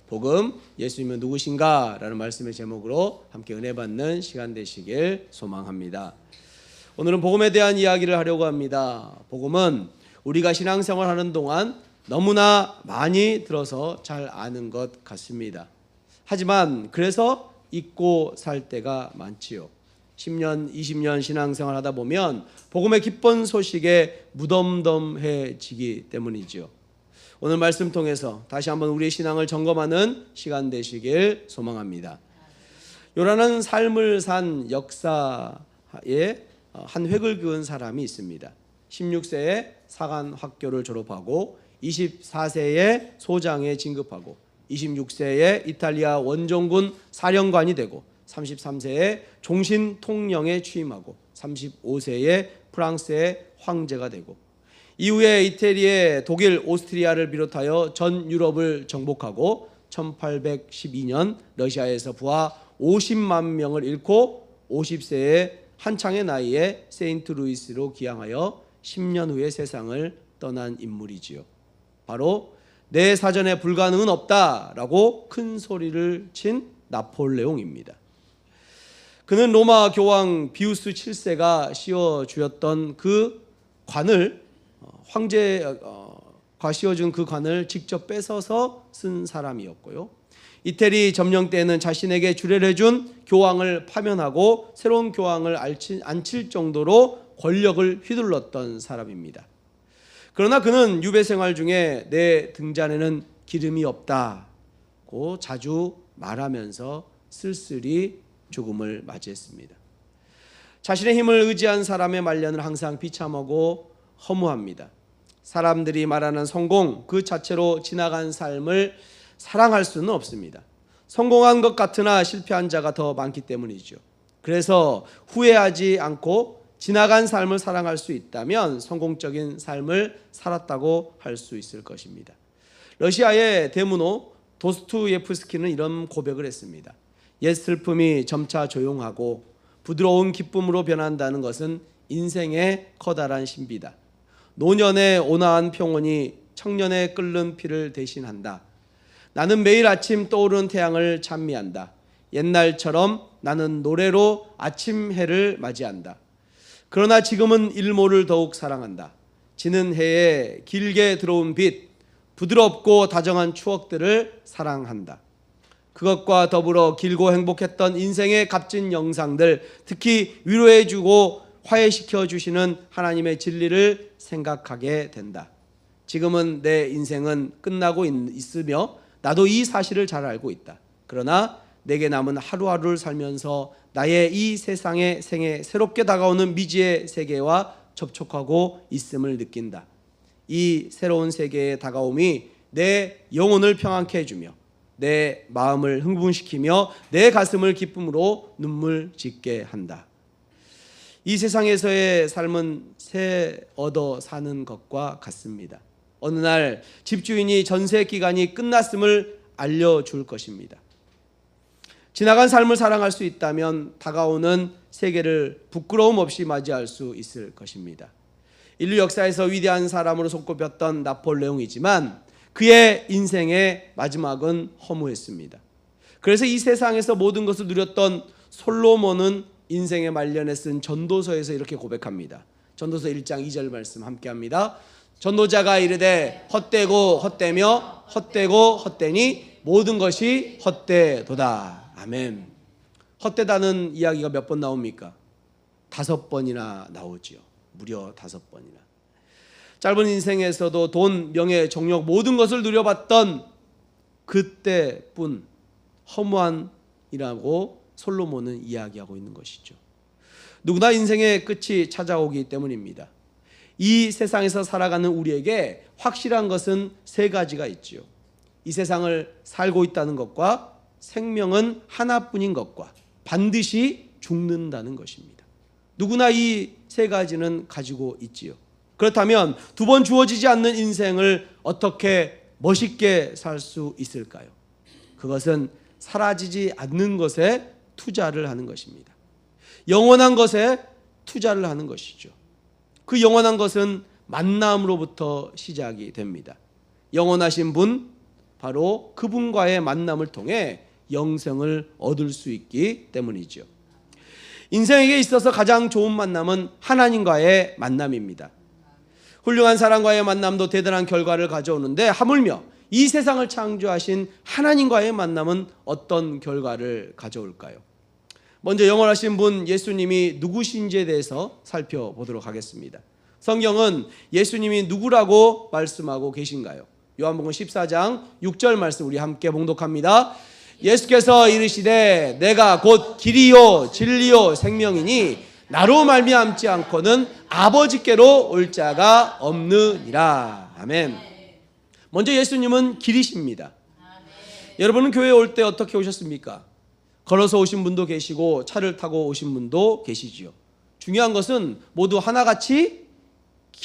복음 예수님은 누구신가? 라는 말씀의 제목으로 함께 은혜 받는 시간 되시길 소망합니다. 오늘은 복음에 대한 이야기를 하려고 합니다. 복음은 우리가 신앙생활 하는 동안 너무나 많이 들어서 잘 아는 것 같습니다. 하지만 그래서 잊고 살 때가 많지요. 10년, 20년 신앙생활 하다 보면 복음의 기쁜 소식에 무덤덤해지기 때문이지요. 오늘 말씀 통해서 다시 한번 우리의 신앙을 점검하는 시간 되시길 소망합니다. 요나는 삶을 산 역사에 한 획을 그은 사람이 있습니다. 16세에 사관학교를 졸업하고 24세에 소장에 진급하고 26세에 이탈리아 원정군 사령관이 되고 33세에 종신통령에 취임하고 35세에 프랑스의 황제가 되고 이후에 이태리에 독일, 오스트리아를 비롯하여 전 유럽을 정복하고 1812년 러시아에서 부하 50만 명을 잃고 50세의 한창의 나이에 세인트루이스로 기항하여 10년 후에 세상을 떠난 인물이지요. 바로 내 사전에 불가능은 없다라고 큰 소리를 친 나폴레옹입니다. 그는 로마 교황 비우스 7세가 씌워주었던 그 관을 황제가 씌워준 그 관을 직접 뺏어서 쓴 사람이었고요. 이태리 점령 때는 자신에게 주례를 해준 교황을 파면하고 새로운 교황을 앉힐 정도로 권력을 휘둘렀던 사람입니다. 그러나 그는 유배 생활 중에 내 등잔에는 기름이 없다고 자주 말하면서 쓸쓸히 죽음을 맞이했습니다. 자신의 힘을 의지한 사람의 말년을 항상 비참하고 허무합니다. 사람들이 말하는 성공 그 자체로 지나간 삶을 사랑할 수는 없습니다. 성공한 것 같으나 실패한 자가 더 많기 때문이죠. 그래서 후회하지 않고 지나간 삶을 사랑할 수 있다면 성공적인 삶을 살았다고 할 수 있을 것입니다. 러시아의 대문호 도스토옙스키는 이런 고백을 했습니다. 옛 슬픔이 점차 조용하고 부드러운 기쁨으로 변한다는 것은 인생의 커다란 신비다. 노년의 온화한 평온이 청년의 끓는 피를 대신한다. 나는 매일 아침 떠오르는 태양을 찬미한다. 옛날처럼 나는 노래로 아침 해를 맞이한다. 그러나 지금은 일몰을 더욱 사랑한다. 지는 해에 길게 들어온 빛, 부드럽고 다정한 추억들을 사랑한다. 그것과 더불어 길고 행복했던 인생의 값진 영상들, 특히 위로해주고 화해시켜 주시는 하나님의 진리를 생각하게 된다. 지금은 내 인생은 끝나고 있으며 나도 이 사실을 잘 알고 있다. 그러나 내게 남은 하루하루를 살면서 나의 이 세상의 생에 새롭게 다가오는 미지의 세계와 접촉하고 있음을 느낀다. 이 새로운 세계의 다가옴이 내 영혼을 평안케 해주며 내 마음을 흥분시키며 내 가슴을 기쁨으로 눈물 짓게 한다. 이 세상에서의 삶은 새 얻어 사는 것과 같습니다. 어느 날 집주인이 전세 기간이 끝났음을 알려줄 것입니다. 지나간 삶을 사랑할 수 있다면 다가오는 세계를 부끄러움 없이 맞이할 수 있을 것입니다. 인류 역사에서 위대한 사람으로 손꼽혔던 나폴레옹이지만 그의 인생의 마지막은 허무했습니다. 그래서 이 세상에서 모든 것을 누렸던 솔로몬은 인생의 말년에 쓴 전도서에서 이렇게 고백합니다. 전도서 1장 2절 말씀 함께합니다. 전도자가 이르되 헛되고 헛되며 헛되고 헛되니 모든 것이 헛되도다. 아멘. 헛되다는 이야기가 몇 번 나옵니까? 5번이나 나오지요. 무려 5번이나. 짧은 인생에서도 돈, 명예, 정력 모든 것을 누려봤던 그때뿐 허무한이라고 솔로몬은 이야기하고 있는 것이죠. 누구나 인생의 끝이 찾아오기 때문입니다. 이 세상에서 살아가는 우리에게 확실한 것은 3가지가 있죠. 이 세상을 살고 있다는 것과 생명은 하나뿐인 것과 반드시 죽는다는 것입니다. 누구나 이 3가지는 가지고 있지요. 그렇다면 2번 주어지지 않는 인생을 어떻게 멋있게 살 수 있을까요? 그것은 사라지지 않는 것에 투자를 하는 것입니다. 영원한 것에 투자를 하는 것이죠. 그 영원한 것은 만남으로부터 시작이 됩니다. 영원하신 분 바로 그분과의 만남을 통해 영생을 얻을 수 있기 때문이죠. 인생에게 있어서 가장 좋은 만남은 하나님과의 만남입니다. 훌륭한 사람과의 만남도 대단한 결과를 가져오는데 하물며 이 세상을 창조하신 하나님과의 만남은 어떤 결과를 가져올까요? 먼저 영원하신 분 예수님이 누구신지에 대해서 살펴보도록 하겠습니다. 성경은 예수님이 누구라고 말씀하고 계신가요? 요한복음 14장 6절 말씀 우리 함께 봉독합니다. 예수께서 이르시되 내가 곧 길이요 진리요 생명이니 나로 말미암지 않고는 아버지께로 올 자가 없느니라. 아멘. 먼저 예수님은 길이십니다. 여러분은 교회에 올 때 어떻게 오셨습니까? 걸어서 오신 분도 계시고 차를 타고 오신 분도 계시지요. 중요한 것은 모두 하나같이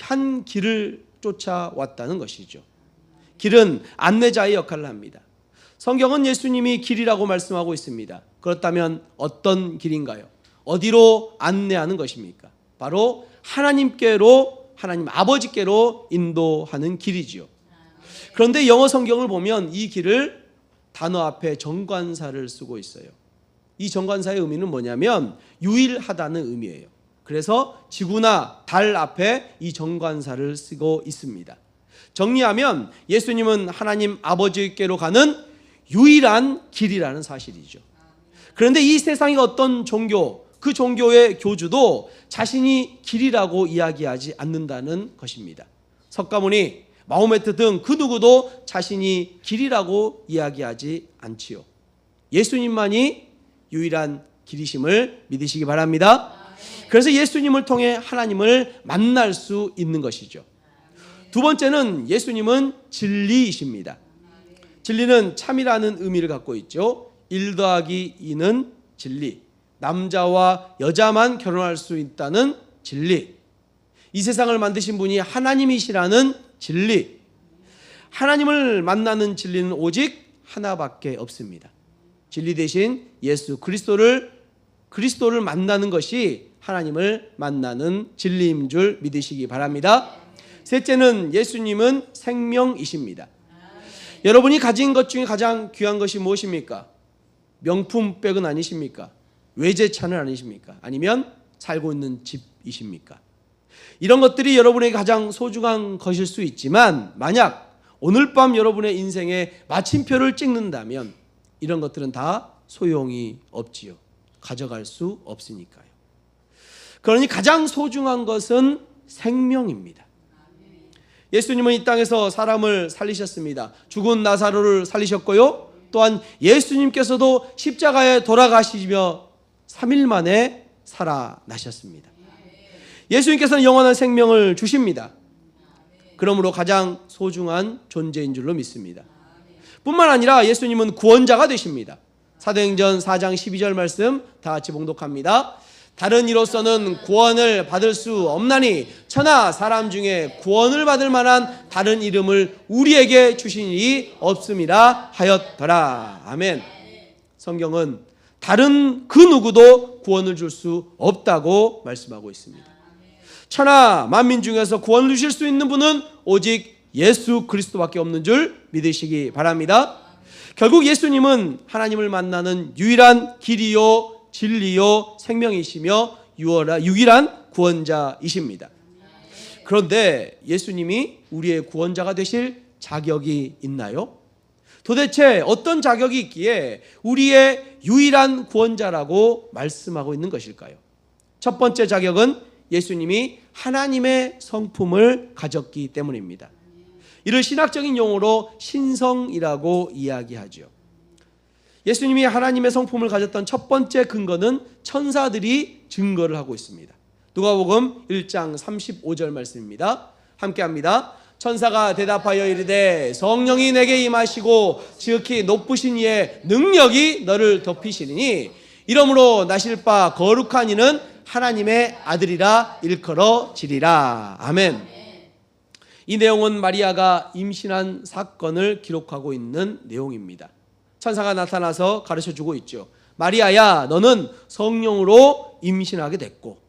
한 길을 쫓아왔다는 것이죠. 길은 안내자의 역할을 합니다. 성경은 예수님이 길이라고 말씀하고 있습니다. 그렇다면 어떤 길인가요? 어디로 안내하는 것입니까? 바로 하나님께로, 하나님 아버지께로 인도하는 길이지요. 그런데 영어 성경을 보면 이 길을 단어 앞에 정관사를 쓰고 있어요. 이 정관사의 의미는 뭐냐면 유일하다는 의미예요. 그래서 지구나 달 앞에 이 정관사를 쓰고 있습니다. 정리하면 예수님은 하나님 아버지께로 가는 유일한 길이라는 사실이죠. 그런데 이 세상의 어떤 종교, 그 종교의 교주도 자신이 길이라고 이야기하지 않는다는 것입니다. 석가모니, 마호메트 등 그 누구도 자신이 길이라고 이야기하지 않지요. 예수님만이 유일한 길이심을 믿으시기 바랍니다. 그래서 예수님을 통해 하나님을 만날 수 있는 것이죠. 두 번째는 예수님은 진리이십니다. 진리는 참이라는 의미를 갖고 있죠. 1 더하기 2는 진리. 남자와 여자만 결혼할 수 있다는 진리. 이 세상을 만드신 분이 하나님이시라는 진리. 하나님을 만나는 진리는 오직 하나밖에 없습니다. 진리 대신 예수 그리스도를 만나는 것이 하나님을 만나는 진리인 줄 믿으시기 바랍니다. 셋째는 예수님은 생명이십니다. 여러분이 가진 것 중에 가장 귀한 것이 무엇입니까? 명품백은 아니십니까? 외제차는 아니십니까? 아니면 살고 있는 집이십니까? 이런 것들이 여러분에게 가장 소중한 것일 수 있지만 만약 오늘 밤 여러분의 인생에 마침표를 찍는다면 이런 것들은 다 소용이 없지요. 가져갈 수 없으니까요. 그러니 가장 소중한 것은 생명입니다. 예수님은 이 땅에서 사람을 살리셨습니다. 죽은 나사로를 살리셨고요. 또한 예수님께서도 십자가에 돌아가시며 3일 만에 살아나셨습니다. 예수님께서는 영원한 생명을 주십니다. 그러므로 가장 소중한 존재인 줄로 믿습니다. 뿐만 아니라 예수님은 구원자가 되십니다. 사도행전 4장 12절 말씀 다 같이 봉독합니다. 다른 이로서는 구원을 받을 수 없나니 천하 사람 중에 구원을 받을 만한 다른 이름을 우리에게 주신 일이 없음이라 하였더라. 아멘. 성경은 다른 그 누구도 구원을 줄 수 없다고 말씀하고 있습니다. 천하 만민 중에서 구원을 주실 수 있는 분은 오직 예수 그리스도밖에 없는 줄 믿으시기 바랍니다. 결국 예수님은 하나님을 만나는 유일한 길이요 진리요 생명이시며 유일한 구원자이십니다. 그런데 예수님이 우리의 구원자가 되실 자격이 있나요? 도대체 어떤 자격이 있기에 우리의 유일한 구원자라고 말씀하고 있는 것일까요? 첫 번째 자격은 예수님이 하나님의 성품을 가졌기 때문입니다. 이를 신학적인 용어로 신성이라고 이야기하죠. 예수님이 하나님의 성품을 가졌던 첫 번째 근거는 천사들이 증거를 하고 있습니다. 누가복음 1장 35절 말씀입니다. 함께 합니다. 천사가 대답하여 이르되 성령이 내게 임하시고 지극히 높으신 이의 능력이 너를 덮이시리니 이러므로 나실 바 거룩한 이는 하나님의 아들이라 일컬어지리라. 아멘. 이 내용은 마리아가 임신한 사건을 기록하고 있는 내용입니다. 천사가 나타나서 가르쳐주고 있죠. 마리아야, 너는 성령으로 임신하게 됐고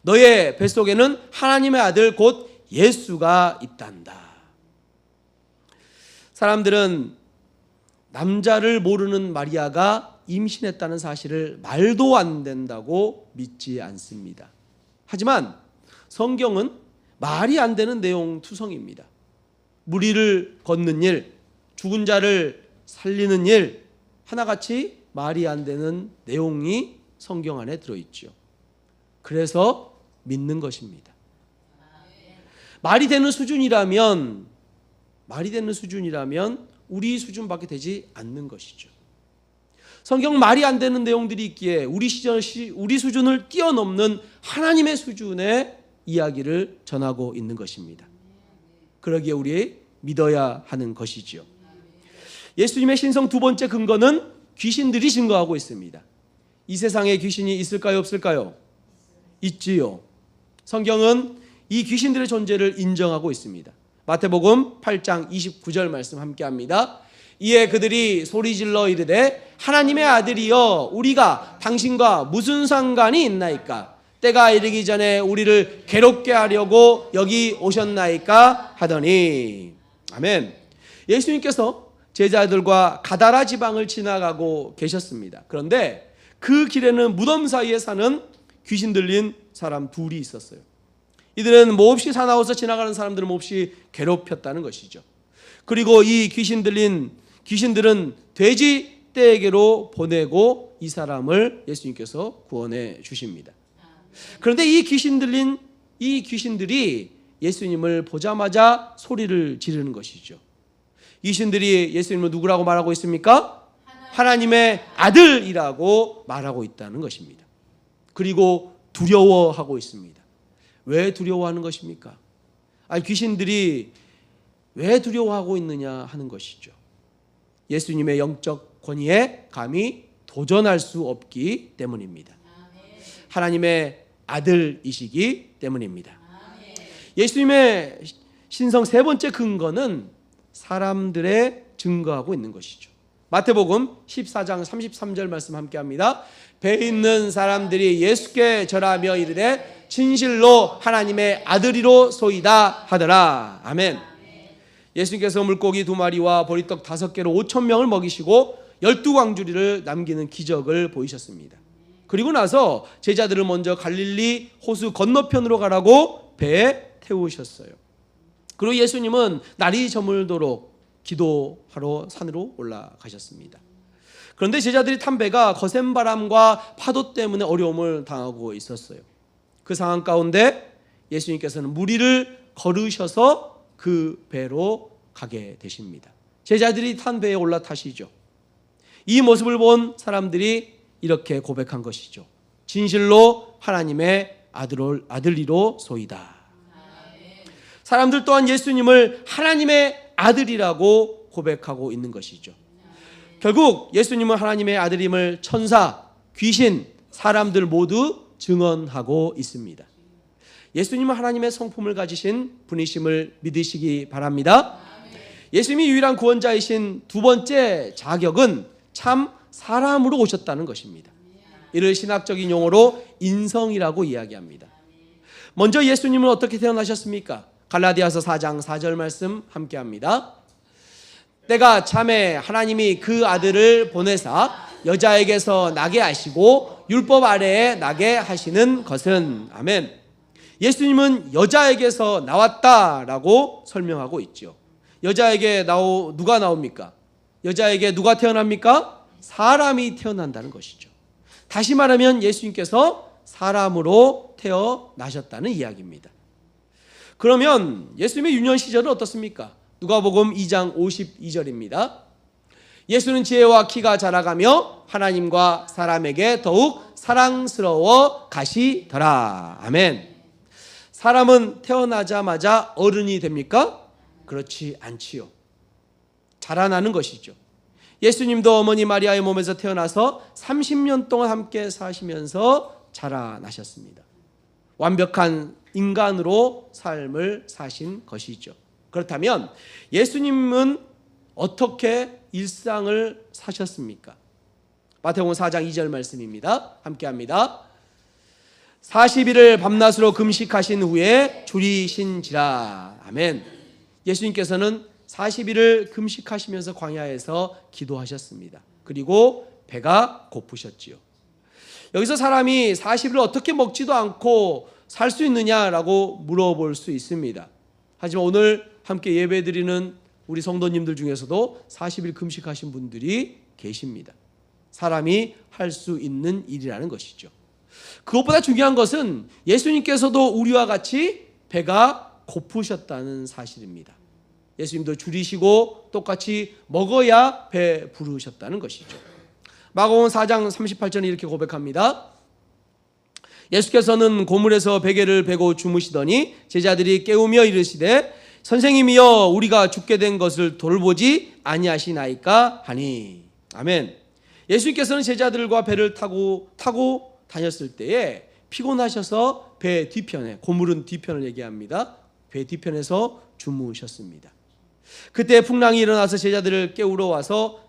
너의 뱃속에는 하나님의 아들 곧 예수가 있단다. 사람들은 남자를 모르는 마리아가 임신했다는 사실을 말도 안 된다고 믿지 않습니다. 하지만 성경은 말이 안 되는 내용 투성입니다. 무리를 걷는 일, 죽은 자를 살리는 일, 하나같이 말이 안 되는 내용이 성경 안에 들어있죠. 그래서 믿는 것입니다. 말이 되는 수준이라면 우리 수준밖에 되지 않는 것이죠. 성경 말이 안 되는 내용들이 있기에 우리 수준을 뛰어넘는 하나님의 수준의 이야기를 전하고 있는 것입니다. 그러기에 우리 믿어야 하는 것이지요. 예수님의 신성 두 번째 근거는 귀신들이 증거하고 있습니다. 이 세상에 귀신이 있을까요, 없을까요? 있지요. 성경은 이 귀신들의 존재를 인정하고 있습니다. 마태복음 8장 29절 말씀 함께합니다. 이에 그들이 소리질러 이르되 하나님의 아들이여 우리가 당신과 무슨 상관이 있나이까? 때가 이르기 전에 우리를 괴롭게 하려고 여기 오셨나이까? 하더니 아멘. 예수님께서 제자들과 가다라 지방을 지나가고 계셨습니다. 그런데 그 길에는 무덤 사이에 사는 귀신 들린 사람 둘이 있었어요. 이들은 몹시 사나워서 지나가는 사람들을 몹시 괴롭혔다는 것이죠. 그리고 이 귀신들은 돼지 떼에게로 보내고 이 사람을 예수님께서 구원해 주십니다. 그런데 이 귀신들이 예수님을 보자마자 소리를 지르는 것이죠. 귀신들이 예수님을 누구라고 말하고 있습니까? 하나님의 아들이라고 말하고 있다는 것입니다. 그리고 두려워하고 있습니다. 왜 두려워하는 것입니까? 귀신들이 왜 두려워하고 있느냐 하는 것이죠. 예수님의 영적 권위에 감히 도전할 수 없기 때문입니다. 하나님의 아들이시기 때문입니다. 예수님의 신성 세 번째 근거는 사람들의 증거하고 있는 것이죠. 마태복음 14장 33절 말씀 함께합니다. 배 있는 사람들이 예수께 절하며 이르되 진실로 하나님의 아들이로 소이다 하더라. 아멘. 예수님께서 물고기 2마리와 보리떡 5개로 5,000명을 먹이시고 12광주리를 남기는 기적을 보이셨습니다. 그리고 나서 제자들을 먼저 갈릴리 호수 건너편으로 가라고 배에 태우셨어요. 그리고 예수님은 날이 저물도록 기도하러 산으로 올라가셨습니다. 그런데 제자들이 탄 배가 거센 바람과 파도 때문에 어려움을 당하고 있었어요. 그 상황 가운데 예수님께서는 무리를 걸으셔서 그 배로 가게 되십니다. 제자들이 탄 배에 올라타시죠. 이 모습을 본 사람들이 이렇게 고백한 것이죠. 진실로 하나님의 아들이로 소이다. 사람들 또한 예수님을 하나님의 아들이라고 고백하고 있는 것이죠. 결국 예수님은 하나님의 아들임을 천사, 귀신, 사람들 모두 증언하고 있습니다. 예수님은 하나님의 성품을 가지신 분이심을 믿으시기 바랍니다. 예수님이 유일한 구원자이신 두 번째 자격은 참 사람으로 오셨다는 것입니다. 이를 신학적인 용어로 인성이라고 이야기합니다. 먼저 예수님은 어떻게 태어나셨습니까? 갈라디아서 4장 4절 말씀 함께합니다. 때가 참에 하나님이 그 아들을 보내사 여자에게서 나게 하시고 율법 아래에 나게 하시는 것은 아멘. 예수님은 여자에게서 나왔다라고 설명하고 있죠. 여자에게 누가 나옵니까? 여자에게 누가 태어납니까? 사람이 태어난다는 것이죠. 다시 말하면 예수님께서 사람으로 태어나셨다는 이야기입니다. 그러면 예수님의 유년 시절은 어떻습니까? 누가복음 2장 52절입니다. 예수는 지혜와 키가 자라가며 하나님과 사람에게 더욱 사랑스러워 가시더라. 아멘. 사람은 태어나자마자 어른이 됩니까? 그렇지 않지요. 자라나는 것이죠. 예수님도 어머니 마리아의 몸에서 태어나서 30년 동안 함께 사시면서 자라나셨습니다. 완벽한 인간으로 삶을 사신 것이죠. 그렇다면 예수님은 어떻게 일상을 사셨습니까? 마태복음 4장 2절 말씀입니다. 함께합니다. 40일을 밤낮으로 금식하신 후에 줄이신지라. 아멘. 예수님께서는 40일을 금식하시면서 광야에서 기도하셨습니다. 그리고 배가 고프셨지요. 여기서 사람이 40일을 어떻게 먹지도 않고 살 수 있느냐라고 물어볼 수 있습니다. 하지만 오늘 함께 예배드리는 우리 성도님들 중에서도 40일 금식하신 분들이 계십니다. 사람이 할 수 있는 일이라는 것이죠. 그것보다 중요한 것은 예수님께서도 우리와 같이 배가 고프셨다는 사실입니다. 예수님도 줄이시고 똑같이 먹어야 배 부르셨다는 것이죠. 마가복음 4장 38절에 이렇게 고백합니다. 예수께서는 고물에서 베개를 베고 주무시더니 제자들이 깨우며 이르시되 선생님이여 우리가 죽게 된 것을 돌보지 아니하시나이까 하니. 아멘. 예수님께서는 제자들과 배를 타고 다녔을 때에 피곤하셔서 배 뒤편에, 고물은 뒤편을 얘기합니다. 배 뒤편에서 주무셨습니다. 그때 풍랑이 일어나서 제자들이 깨우러 와서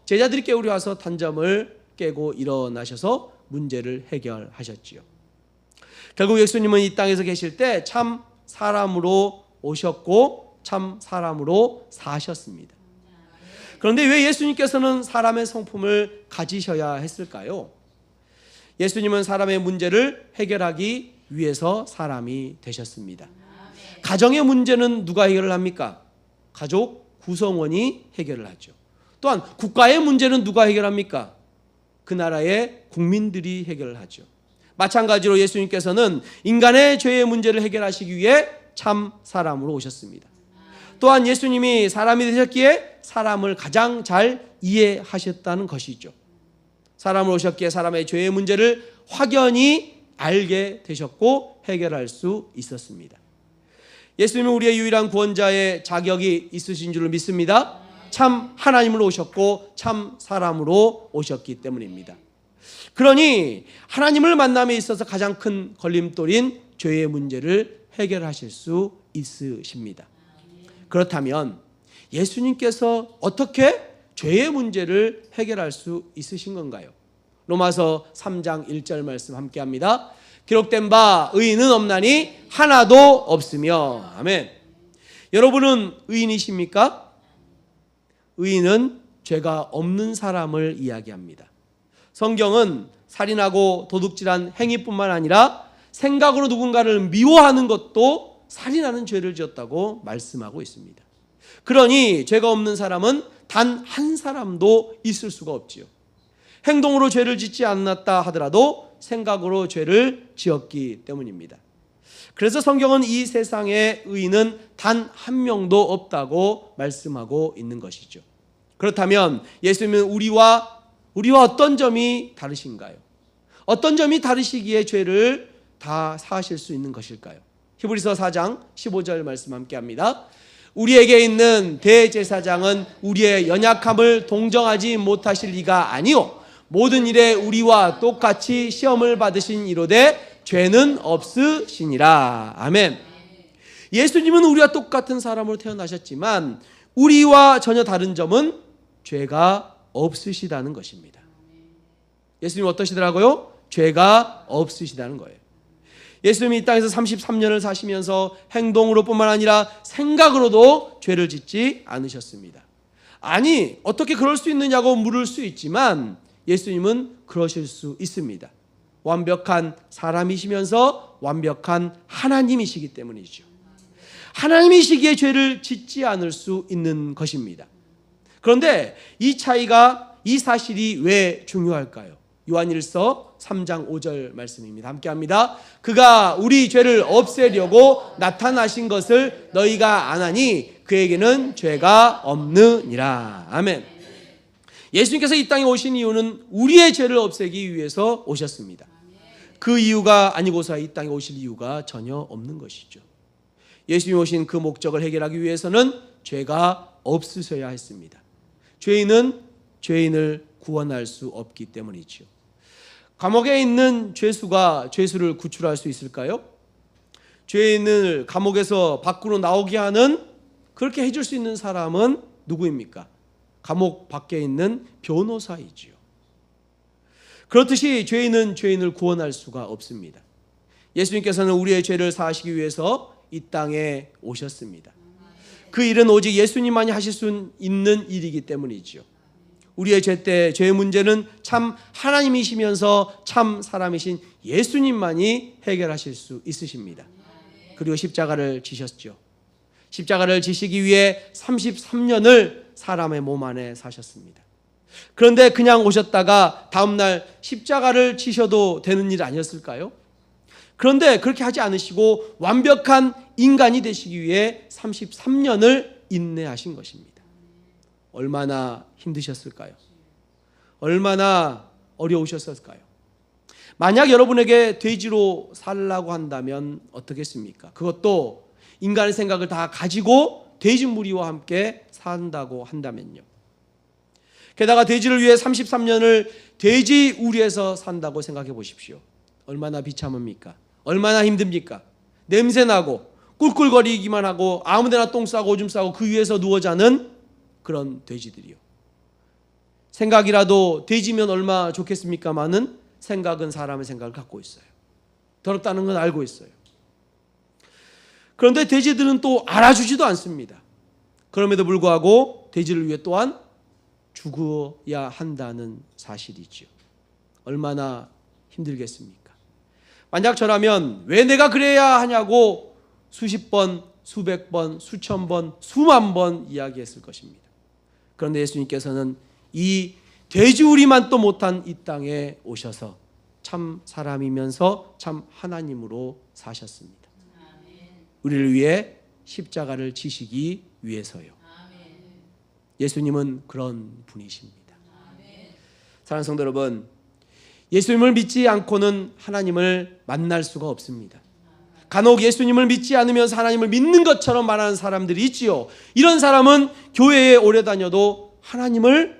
단잠을 깨고 일어나셔서 문제를 해결하셨지요. 결국 예수님은 이 땅에서 계실 때 참 사람으로 오셨고 참 사람으로 사셨습니다. 그런데 왜 예수님께서는 사람의 성품을 가지셔야 했을까요? 예수님은 사람의 문제를 해결하기 위해서 사람이 되셨습니다. 가정의 문제는 누가 해결을 합니까? 가족 구성원이 해결을 하죠. 또한 국가의 문제는 누가 해결합니까? 그 나라의 국민들이 해결을 하죠. 마찬가지로 예수님께서는 인간의 죄의 문제를 해결하시기 위해 참 사람으로 오셨습니다. 또한 예수님이 사람이 되셨기에 사람을 가장 잘 이해하셨다는 것이죠. 사람으로 오셨기에 사람의 죄의 문제를 확연히 알게 되셨고 해결할 수 있었습니다. 예수님은 우리의 유일한 구원자의 자격이 있으신 줄을 믿습니다. 참 하나님으로 오셨고 참 사람으로 오셨기 때문입니다. 그러니 하나님을 만남에 있어서 가장 큰 걸림돌인 죄의 문제를 해결하실 수 있으십니다. 그렇다면 예수님께서 어떻게 죄의 문제를 해결할 수 있으신 건가요? 로마서 3장 1절 말씀 함께합니다. 기록된 바 의인은 없나니 하나도 없으며. 아멘. 여러분은 의인이십니까? 의인은 죄가 없는 사람을 이야기합니다. 성경은 살인하고 도둑질한 행위뿐만 아니라 생각으로 누군가를 미워하는 것도 살인하는 죄를 지었다고 말씀하고 있습니다. 그러니 죄가 없는 사람은 단 한 사람도 있을 수가 없지요. 행동으로 죄를 짓지 않았다 하더라도 생각으로 죄를 지었기 때문입니다. 그래서 성경은 이 세상에 의인은 단 한 명도 없다고 말씀하고 있는 것이죠. 그렇다면 예수님은 우리와 어떤 점이 다르신가요? 어떤 점이 다르시기에 죄를 다 사하실 수 있는 것일까요? 히브리서 4장 15절 말씀 함께합니다. 우리에게 있는 대제사장은 우리의 연약함을 동정하지 못하실 리가 아니요 모든 일에 우리와 똑같이 시험을 받으신 이로되 죄는 없으시니라. 아멘. 예수님은 우리와 똑같은 사람으로 태어나셨지만 우리와 전혀 다른 점은 죄가 없으시다는 것입니다. 예수님 어떠시더라고요? 죄가 없으시다는 거예요. 예수님이 이 땅에서 33년을 사시면서 행동으로 뿐만 아니라 생각으로도 죄를 짓지 않으셨습니다. 아니 어떻게 그럴 수 있느냐고 물을 수 있지만 예수님은 그러실 수 있습니다. 완벽한 사람이시면서 완벽한 하나님이시기 때문이죠. 하나님이시기에 죄를 짓지 않을 수 있는 것입니다. 그런데 이 사실이 왜 중요할까요? 요한일서 3장 5절 말씀입니다. 함께합니다. 그가 우리 죄를 없애려고 나타나신 것을 너희가 아나니 그에게는 죄가 없느니라. 아멘. 예수님께서 이 땅에 오신 이유는 우리의 죄를 없애기 위해서 오셨습니다. 그 이유가 아니고서 이 땅에 오실 이유가 전혀 없는 것이죠. 예수님이 오신 그 목적을 해결하기 위해서는 죄가 없으셔야 했습니다. 죄인은 죄인을 구원할 수 없기 때문이죠. 감옥에 있는 죄수를 구출할 수 있을까요? 죄인을 감옥에서 밖으로 나오게 하는 그렇게 해줄 수 있는 사람은 누구입니까? 감옥 밖에 있는 변호사이지요. 그렇듯이 죄인은 죄인을 구원할 수가 없습니다. 예수님께서는 우리의 죄를 사하시기 위해서 이 땅에 오셨습니다. 그 일은 오직 예수님만이 하실 수 있는 일이기 때문이지요. 우리의 죄의 문제는 참 하나님이시면서 참 사람이신 예수님만이 해결하실 수 있으십니다. 그리고 십자가를 지셨죠. 십자가를 지시기 위해 33년을 사람의 몸 안에 사셨습니다. 그런데 그냥 오셨다가 다음날 십자가를 지셔도 되는 일 아니었을까요? 그런데 그렇게 하지 않으시고 완벽한 인간이 되시기 위해 33년을 인내하신 것입니다. 얼마나 힘드셨을까요? 얼마나 어려우셨을까요? 만약 여러분에게 돼지로 살라고 한다면 어떻겠습니까? 그것도 인간의 생각을 다 가지고 돼지 무리와 함께 산다고 한다면요. 게다가 돼지를 위해 33년을 돼지 우리에서 산다고 생각해 보십시오. 얼마나 비참합니까? 얼마나 힘듭니까? 냄새나고 꿀꿀거리기만 하고 아무데나 똥 싸고 오줌 싸고 그 위에서 누워 자는 그런 돼지들이요. 생각이라도 돼지면 얼마나 좋겠습니까마는 생각은 사람의 생각을 갖고 있어요. 더럽다는 건 알고 있어요. 그런데 돼지들은 또 알아주지도 않습니다. 그럼에도 불구하고 돼지를 위해 또한 죽어야 한다는 사실이죠. 얼마나 힘들겠습니까? 만약 저라면 왜 내가 그래야 하냐고 수십 번, 수백 번, 수천 번, 수만 번 이야기했을 것입니다. 그런데 예수님께서는 이 돼지우리만 또 못한 이 땅에 오셔서 참 사람이면서 참 하나님으로 사셨습니다. 우리를 위해 십자가를 지시기 위해서요. 예수님은 그런 분이십니다. 사랑하는 성도 여러분, 예수님을 믿지 않고는 하나님을 만날 수가 없습니다. 간혹 예수님을 믿지 않으면서 하나님을 믿는 것처럼 말하는 사람들이 있지요. 이런 사람은 교회에 오래 다녀도 하나님의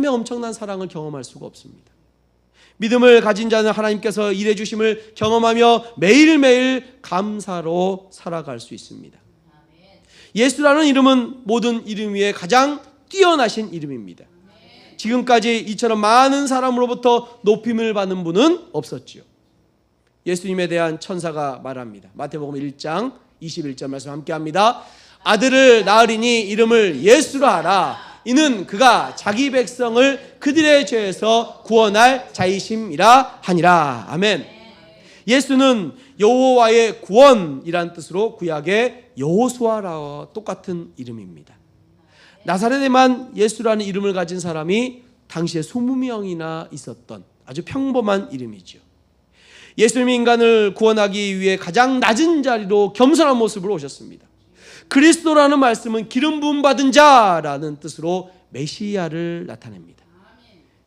엄청난 사랑을 경험할 수가 없습니다. 믿음을 가진 자는 하나님께서 일해 주심을 경험하며 매일매일 감사로 살아갈 수 있습니다. 예수라는 이름은 모든 이름 위에 가장 뛰어나신 이름입니다. 지금까지 이처럼 많은 사람으로부터 높임을 받는 분은 없었지요. 예수님에 대한 천사가 말합니다. 마태복음 1장 21절 말씀 함께합니다. 아들을 낳으리니 이름을 예수라 하라. 이는 그가 자기 백성을 그들의 죄에서 구원할 자이심이라 하니라. 아멘. 예수는 여호와의 구원이란 뜻으로 구약의 여호수아와 똑같은 이름입니다. 나사렛에만 예수라는 이름을 가진 사람이 당시에 20명이나 있었던 아주 평범한 이름이죠. 예수님이 인간을 구원하기 위해 가장 낮은 자리로 겸손한 모습으로 오셨습니다. 그리스도라는 말씀은 기름 부음 받은 자라는 뜻으로 메시아를 나타냅니다.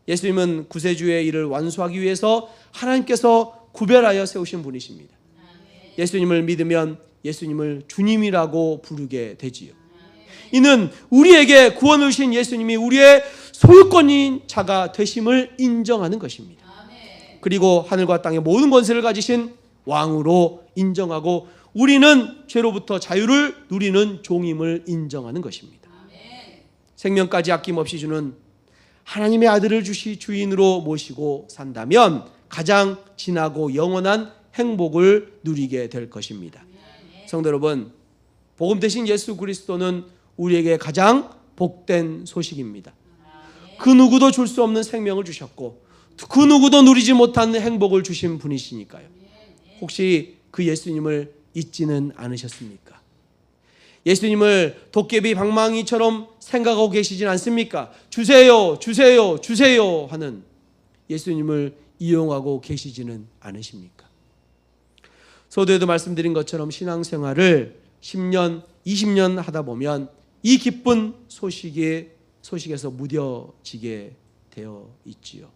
예수님은 구세주의 일을 완수하기 위해서 하나님께서 구별하여 세우신 분이십니다. 예수님을 믿으면 예수님을 주님이라고 부르게 되지요. 이는 우리에게 구원을 주신 예수님이 우리의 소유권인 자가 되심을 인정하는 것입니다. 그리고 하늘과 땅의 모든 권세를 가지신 왕으로 인정하고 우리는 죄로부터 자유를 누리는 종임을 인정하는 것입니다. 생명까지 아낌없이 주는 하나님의 아들을 주인으로 모시고 산다면 가장 진하고 영원한 행복을 누리게 될 것입니다. 성도 여러분, 복음 되신 예수 그리스도는 우리에게 가장 복된 소식입니다. 그 누구도 줄 수 없는 생명을 주셨고 그 누구도 누리지 못하는 행복을 주신 분이시니까요. 혹시 그 예수님을 잊지는 않으셨습니까? 예수님을 도깨비 방망이처럼 생각하고 계시진 않습니까? 주세요, 주세요, 주세요 하는 예수님을 이용하고 계시지는 않으십니까? 서두에도 말씀드린 것처럼 신앙생활을 10년, 20년 하다 보면 이 기쁜 소식에서 무뎌지게 되어 있지요.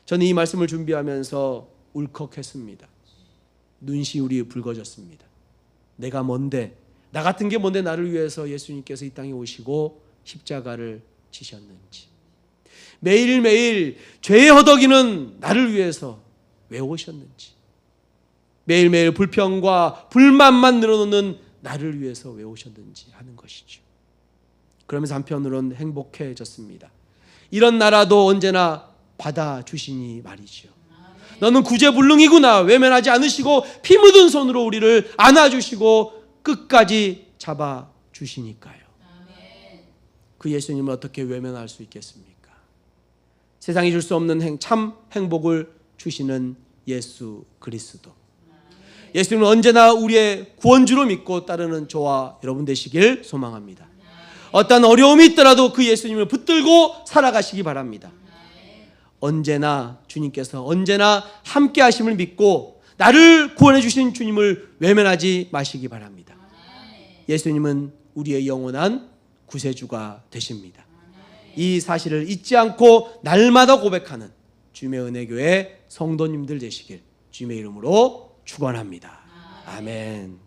저는 이 말씀을 준비하면서 울컥했습니다. 눈시울이 붉어졌습니다. 내가 뭔데, 나 같은 게 뭔데 나를 위해서 예수님께서 이 땅에 오시고 십자가를 지셨는지, 매일매일 죄의 허덕이는 나를 위해서 왜 오셨는지, 매일매일 불평과 불만만 늘어놓는 나를 위해서 왜 오셨는지 하는 것이죠. 그러면서 한편으로는 행복해졌습니다. 이런 나라도 언제나 받아주시니 말이죠. 너는 구제불능이구나. 외면하지 않으시고 피 묻은 손으로 우리를 안아주시고 끝까지 잡아 주시니까요. 그 예수님을 어떻게 외면할 수 있겠습니까? 세상이 줄 수 없는 참 행복을 주시는 예수 그리스도. 예수님은 언제나 우리의 구원주로 믿고 따르는 저와 여러분 되시길 소망합니다. 어떤 어려움이 있더라도 그 예수님을 붙들고 살아가시기 바랍니다. 언제나 주님께서 언제나 함께 하심을 믿고 나를 구원해 주신 주님을 외면하지 마시기 바랍니다. 예수님은 우리의 영원한 구세주가 되십니다. 이 사실을 잊지 않고 날마다 고백하는 주님의 은혜교회 성도님들 되시길 주님의 이름으로 축원합니다. 아멘.